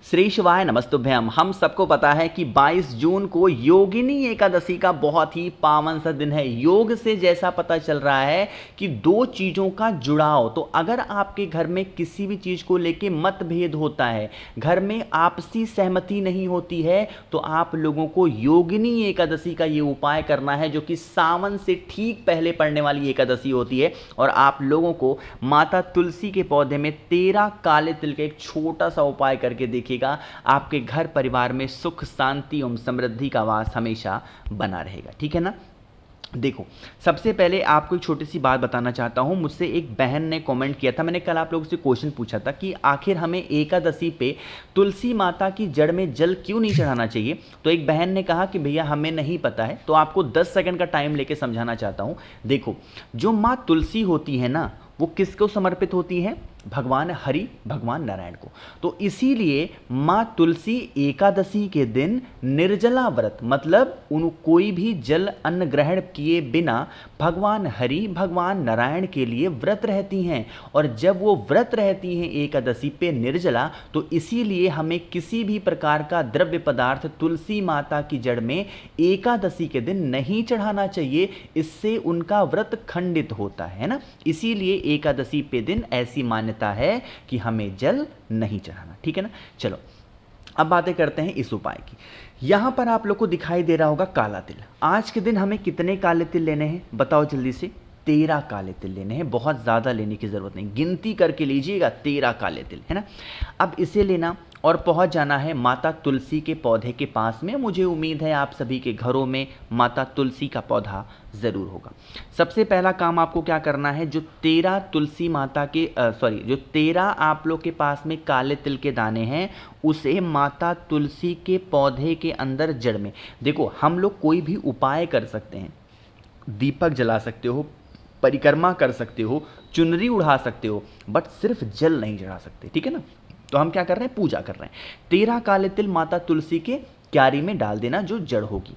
श्री शिवाय नमस्तुभ्यम। हम सबको पता है कि 22 जून को योगिनी एकादशी का बहुत ही पावन सा दिन है। योग से जैसा पता चल रहा है कि दो चीज़ों का जुड़ाव, तो अगर आपके घर में किसी भी चीज़ को लेके मतभेद होता है, घर में आपसी सहमति नहीं होती है, तो आप लोगों को योगिनी एकादशी का ये उपाय करना है, जो कि सावन से ठीक पहले पड़ने वाली एकादशी होती है। और आप लोगों को माता तुलसी के पौधे में 13 काले तिल का एक छोटा सा उपाय करके देखिएगा, आपके घर परिवार में सुख शांति एवं समृद्धि का वास हमेशा बना रहेगा। ठीक है ना। देखो, सबसे पहले आपको एक छोटी सी बात बताना चाहता हूं। मुझसे एक बहन ने कमेंट किया था, मैंने कल आप लोगों से क्वेश्चन पूछा था कि आखिर हमें एकादशी पे तुलसी माता की जड़ में जल क्यों नहीं चढ़ाना चाहिए। तो एक बहन ने कहा कि भैया हमें नहीं पता है, तो आपको 10 सेकंड का टाइम लेके समझाना चाहता हूं। देखो, जो माँ तुलसी होती है ना, वो किसको समर्पित होती है? भगवान हरि, भगवान नारायण को। तो इसीलिए माँ तुलसी एकादशी के दिन निर्जला व्रत, मतलब कोई भी जल अन्न ग्रहण किए बिना भगवान हरि, भगवान नारायण के लिए व्रत रहती हैं। और जब वो व्रत रहती हैं एकादशी पे निर्जला, तो इसीलिए हमें किसी भी प्रकार का द्रव्य पदार्थ तुलसी माता की जड़ में एकादशी के दिन नहीं चढ़ाना चाहिए। इससे उनका व्रत खंडित होता है ना। इसीलिए एकादशी पे दिन ऐसी मान्यता है कि हमें जल नहीं चढ़ाना। ठीक है ना। चलो अब बातें करते हैं इस उपाय की। यहां पर आप लोग को दिखाई दे रहा होगा काला तिल। आज के दिन हमें कितने काले तिल लेने हैं बताओ जल्दी से? 13 काले तिल लेने हैं। बहुत ज़्यादा लेने की ज़रूरत नहीं, गिनती करके लीजिएगा, 13 काले तिल, है ना। अब इसे लेना और पहुंच जाना है माता तुलसी के पौधे के पास में। मुझे उम्मीद है आप सभी के घरों में माता तुलसी का पौधा ज़रूर होगा। सबसे पहला काम आपको क्या करना है, जो 13 तुलसी माता के जो 13 आप लोग के पास में काले तिल के दाने हैं, उसे माता तुलसी के पौधे के अंदर जड़ में, देखो हम लोग कोई भी उपाय कर सकते हैं, दीपक जला सकते हो, परिक्रमा कर सकते हो, चुनरी उड़ा सकते हो, बट सिर्फ जल नहीं चढ़ा सकते। ठीक है ना। तो हम क्या कर रहे हैं, पूजा कर रहे हैं। 13 काले तिल माता तुलसी के क्यारी में डाल देना, जो जड़ होगी।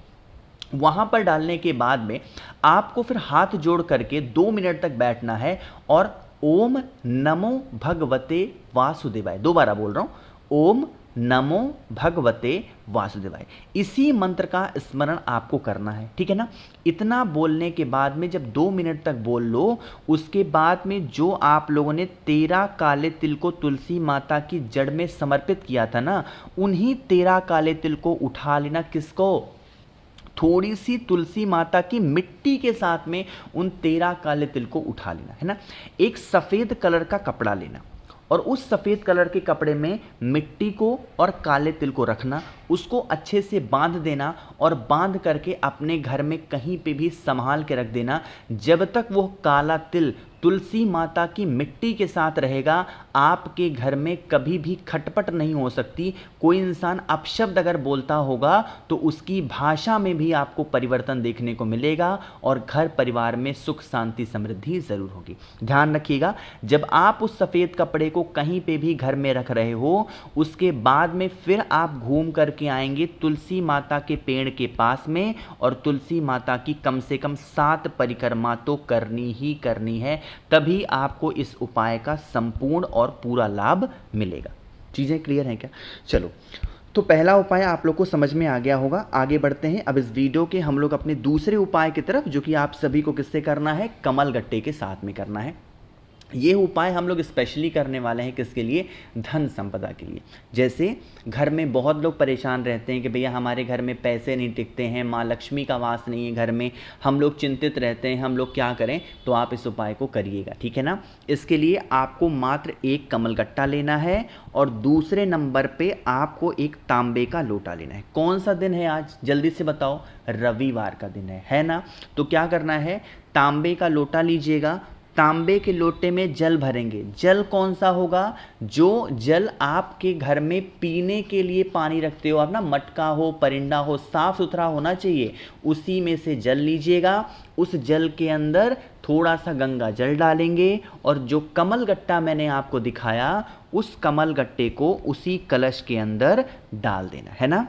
वहां पर डालने के बाद में आपको फिर हाथ जोड़ करके 2 मिनट तक बैठना है और ओम नमो भगवते वासुदेवाय, दोबारा बोल रहा हूं, ओम नमो भगवते वासुदेवाय, इसी मंत्र का स्मरण आपको करना है। ठीक है ना। इतना बोलने के बाद में जब 2 मिनट तक बोल लो, उसके बाद में जो आप लोगों ने 13 काले तिल को तुलसी माता की जड़ में समर्पित किया था ना, उन्हीं 13 काले तिल को उठा लेना। किसको? थोड़ी सी तुलसी माता की मिट्टी के साथ में उन 13 काले तिल को उठा लेना, है ना। एक सफ़ेद कलर का कपड़ा लेना और उस सफ़ेद कलर के कपड़े में मिट्टी को और काले तिल को रखना, उसको अच्छे से बांध देना और बांध करके अपने घर में कहीं पे भी संभाल के रख देना। जब तक वो काला तिल तुलसी माता की मिट्टी के साथ रहेगा, आपके घर में कभी भी खटपट नहीं हो सकती। कोई इंसान अपशब्द अगर बोलता होगा तो उसकी भाषा में भी आपको परिवर्तन देखने को मिलेगा और घर परिवार में सुख शांति समृद्धि ज़रूर होगी। ध्यान रखिएगा, जब आप उस सफ़ेद कपड़े को कहीं पे भी घर में रख रहे हो, उसके बाद में फिर आप घूम करके आएंगे तुलसी माता के पेड़ के पास में, और तुलसी माता की कम से कम 7 परिक्रमा तो करनी ही करनी है। तभी आपको इस उपाय का संपूर्ण और पूरा लाभ मिलेगा। चीज़ें क्लियर हैं क्या? चलो, तो पहला उपाय आप लोग को समझ में आ गया होगा। आगे बढ़ते हैं अब इस वीडियो के हम लोग अपने दूसरे उपाय की तरफ, जो कि आप सभी को किससे करना है? कमल गट्टे के साथ में करना है। ये उपाय हम लोग स्पेशली करने वाले हैं किसके लिए? धन संपदा के लिए। जैसे घर में बहुत लोग परेशान रहते हैं कि भैया हमारे घर में पैसे नहीं टिकते हैं, माँ लक्ष्मी का वास नहीं है घर में, हम लोग चिंतित रहते हैं, हम लोग क्या करें? तो आप इस उपाय को करिएगा। ठीक है ना। इसके लिए आपको मात्र एक कमलगट्टा लेना है और दूसरे नंबर पे आपको एक तांबे का लोटा लेना है। कौन सा दिन है आज? जल्दी से बताओ। रविवार का दिन है ना। तो क्या करना है, तांबे का लोटा लीजिएगा, तांबे के लोटे में जल भरेंगे। जल कौन सा होगा? जो जल आपके घर में पीने के लिए पानी रखते हो आप ना, मटका हो, परिंदा हो, साफ सुथरा होना चाहिए, उसी में से जल लीजिएगा। उस जल के अंदर थोड़ा सा गंगा जल डालेंगे और जो कमल गट्टा मैंने आपको दिखाया, उस कमल गट्टे को उसी कलश के अंदर डाल देना है ना।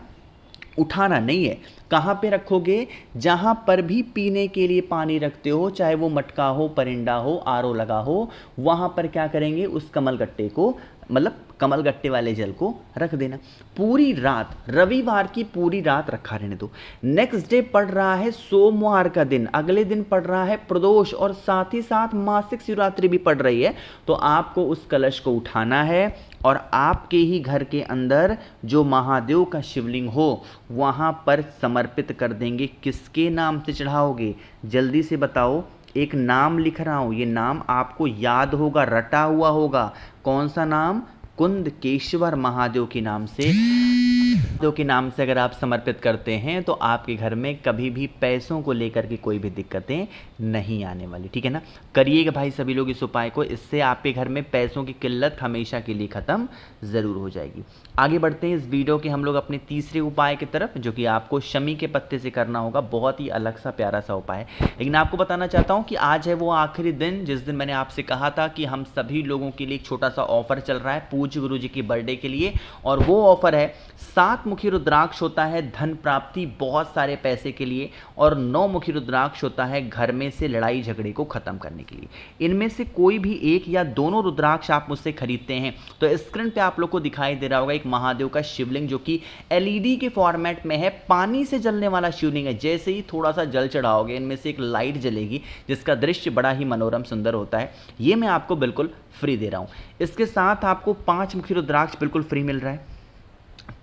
उठाना नहीं है। कहाँ पे रखोगे? जहाँ पर भी पीने के लिए पानी रखते हो, चाहे वो मटका हो, परिंदा हो, आरओ लगा हो, वहाँ पर क्या करेंगे? उस कमल गट्टे को मतलब कमल गट्टे वाले जल को रख देना। पूरी रात, रविवार की पूरी रात रखा रहने दो। नेक्स्ट डे पड़ रहा है सोमवार का दिन, अगले दिन पड़ रहा है प्रदोष और साथ ही साथ मासिक शिवरात्रि भी पड़ रही है। तो आपको उस कलश को उठाना है और आपके ही घर के अंदर जो महादेव का शिवलिंग हो वहाँ पर समर्पित कर देंगे। किसके नाम से चढ़ाओगे? जल्दी से बताओ। एक नाम लिख रहा हूँ, ये नाम आपको याद होगा, रटा हुआ होगा। कौन सा नाम? कुंदकेश्वर महादेव के नाम से। महादेव के नाम से अगर आप समर्पित करते हैं तो आपके घर में कभी भी पैसों को लेकर के कोई भी दिक्कतें नहीं आने वाली, ठीक है ना। करिएगा भाई सभी लोग इस उपाय को, इससे आपके घर में पैसों की किल्लत हमेशा के लिए ख़त्म ज़रूर हो जाएगी। आगे बढ़ते हैं इस वीडियो के हम लोग अपने तीसरे उपाय की तरफ, जो कि आपको शमी के पत्ते से करना होगा। बहुत ही अलग सा प्यारा सा उपाय है, लेकिन आपको बताना चाहता हूँ कि आज है वो आखिरी दिन जिस दिन मैंने आपसे कहा था कि हम सभी लोगों के लिए एक छोटा सा ऑफर चल रहा है पूज्य गुरु जी की बर्थडे के लिए। और वो ऑफर है 7 मुखी रुद्राक्ष होता है धन प्राप्ति, बहुत सारे पैसे के लिए, और 9 मुखी रुद्राक्ष होता है घर में से लड़ाई झगड़े को खत्म करने के लिए। इनमें से कोई भी एक या दोनों रुद्राक्ष आप मुझसे खरीदते हैं तो स्क्रीन पे आप लोग को दिखाई दे रहा होगा एक महादेव का शिवलिंग जो कि एलईडी के फॉर्मेट में है, पानी से जलने वाला शिवलिंग है। जैसे ही थोड़ा सा जल चढ़ाओगे इनमें से एक लाइट जलेगी जिसका दृश्य बड़ा ही मनोरम सुंदर होता है। ये मैं आपको बिल्कुल फ्री दे रहा हूं। इसके साथ आपको 5 मुखी रुद्राक्ष बिल्कुल फ्री मिल रहा है,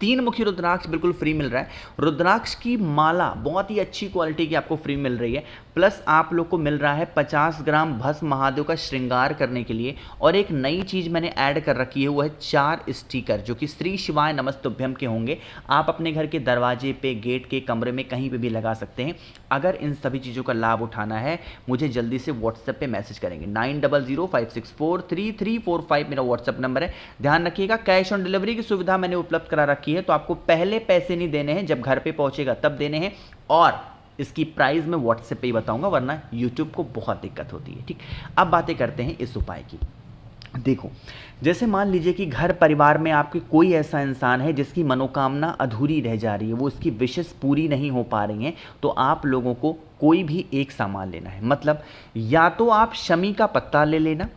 3 मुखी रुद्राक्ष बिल्कुल फ्री मिल रहा है, रुद्राक्ष की माला बहुत ही अच्छी क्वालिटी की आपको फ्री मिल रही है, प्लस आप लोग को मिल रहा है 50 ग्राम भस्म महादेव का श्रृंगार करने के लिए। और एक नई चीज़ मैंने ऐड कर रखी है, वो है 4 स्टिकर जो कि श्री शिवाय नमस्तुभ्यम के होंगे। आप अपने घर के दरवाजे पे, गेट के, कमरे में कहीं पे भी लगा सकते हैं। अगर इन सभी चीज़ों का लाभ उठाना है मुझे जल्दी से व्हाट्सएप पे मैसेज करेंगे। 9005643345 मेरा व्हाट्सएप नंबर है। ध्यान रखिएगा कैश ऑन डिलीवरी की सुविधा मैंने उपलब्ध करा रखी है, तो आपको पहले पैसे नहीं देने हैं, जब घर पे पहुंचेगा तब देने हैं। और इसकी प्राइस मैं व्हाट्सएप पे ही बताऊंगा, वरना यूट्यूब को बहुत दिक्कत होती है। ठीक, अब बातें करते हैं इस उपाय की। देखो, जैसे मान लीजिए कि घर परिवार में आपके कोई ऐसा इंसान है जिसकी मनोकामना अधूरी रह जा रही है, वो उसकी विशेष पूरी नहीं हो पा रही हैं, तो आप लोगों को कोई भी एक सामान लेना है। मतलब या तो आप शमी का पत्ता ले लेना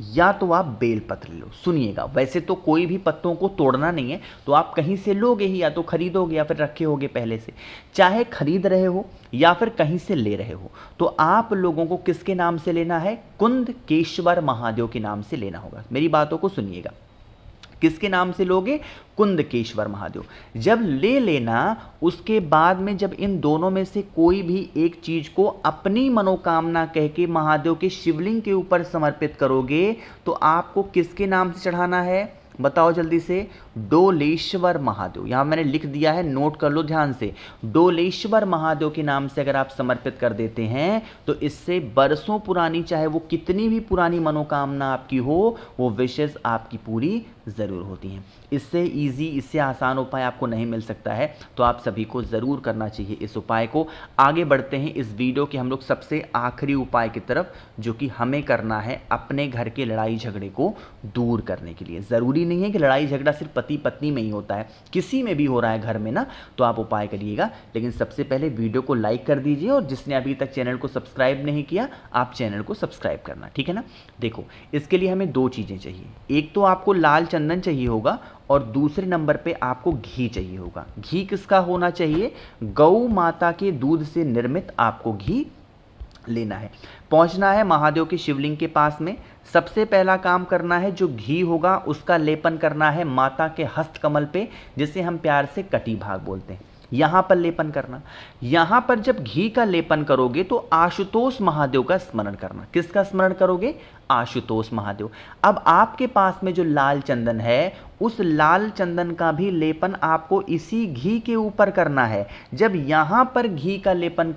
या तो आप बेलपत्र ले लो। सुनिएगा, वैसे तो कोई भी पत्तों को तोड़ना नहीं है, तो आप कहीं से लोगे ही, या तो खरीदोगे या फिर रखे होगे पहले से। चाहे खरीद रहे हो या फिर कहीं से ले रहे हो, तो आप लोगों को किसके नाम से लेना है? कुंदकेश्वर महादेव के नाम से लेना होगा। मेरी बातों को सुनिएगा, किसके नाम से लोगे? कुंदकेश्वर महादेव। जब ले लेना, उसके बाद में जब इन दोनों में से कोई भी एक चीज को अपनी मनोकामना कह के महादेव के शिवलिंग के ऊपर समर्पित करोगे, तो आपको किसके नाम से चढ़ाना है? बताओ जल्दी से। डोलेश्वर महादेव। यहां मैंने लिख दिया है, नोट कर लो ध्यान से। डोलेश्वर महादेव के नाम से अगर आप समर्पित कर देते हैं तो इससे बरसों पुरानी, चाहे वो कितनी भी पुरानी मनोकामना आपकी हो, वो विशेष आपकी पूरी जरूर होती हैं। इससे इजी, इससे आसान उपाय आपको नहीं मिल सकता है, तो आप सभी को जरूर करना चाहिए इस उपाय को। आगे बढ़ते हैं इस वीडियो के हम लोग सबसे आखिरी उपाय की तरफ, जो कि हमें करना है अपने घर के लड़ाई झगड़े को दूर करने के लिए। जरूरी नहीं है कि लड़ाई झगड़ा सिर्फ पति पत्नी में ही होता है, किसी में भी हो रहा है घर में ना, तो आप उपाय करिएगा। लेकिन सबसे पहले वीडियो को लाइक कर दीजिए, और जिसने अभी तक चैनल को सब्सक्राइब नहीं किया, आप चैनल को सब्सक्राइब करना, ठीक है ना। देखो, इसके लिए हमें 2 चीजें चाहिए। एक तो आपको लाल चंदन चाहिए होगा, और दूसरे नंबर पे आपको घी चाहिए होगा। घी किसका होना चाहिए? गौ माता के दूध से निर्मित आपको घी लेना है। पहुंचना है महादेव के शिवलिंग के पास में। सबसे पहला काम करना है, जो घी होगा उसका लेपन करना है माता के हस्तकमल पे, जिसे हम प्यार से कटी भाग बोलते हैं। यहां पर लेपन करना। यहां पर जब घी का लेपन करोगे तो आशुतोष महादेव का स्मरण करना। किसका स्मरण करोगे? आशुतोष महादेव। अब आपके पास में जो लाल चंदन है, उस लाल चंदन का भी लेपन आपको इसी घी के ऊपर करना है। जब यहां पर घी का लेपन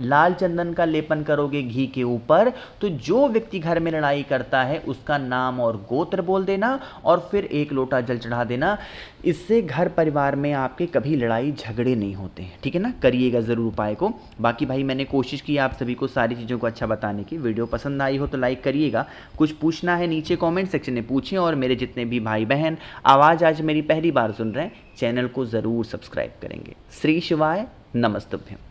लाल चंदन का लेपन करोगे घी के ऊपर, तो जो व्यक्ति घर में लड़ाई करता है उसका नाम और गोत्र बोल देना, और फिर 1 लोटा जल चढ़ा देना। इससे घर परिवार में आपके कभी लड़ाई झगड़े नहीं होते हैं, ठीक है ना। करिएगा जरूर उपाय को। बाकी भाई, मैंने कोशिश की आप सभी को सारी चीज़ों को अच्छा बताने की। वीडियो पसंद आई हो तो लाइक करिएगा। कुछ पूछना है नीचे कमेंट सेक्शन में पूछें, और मेरे जितने भी भाई बहन आवाज़ आज मेरी पहली बार सुन रहे हैं, चैनल को ज़रूर सब्सक्राइब करेंगे। श्री शिवाय नमस्तुभ्यम।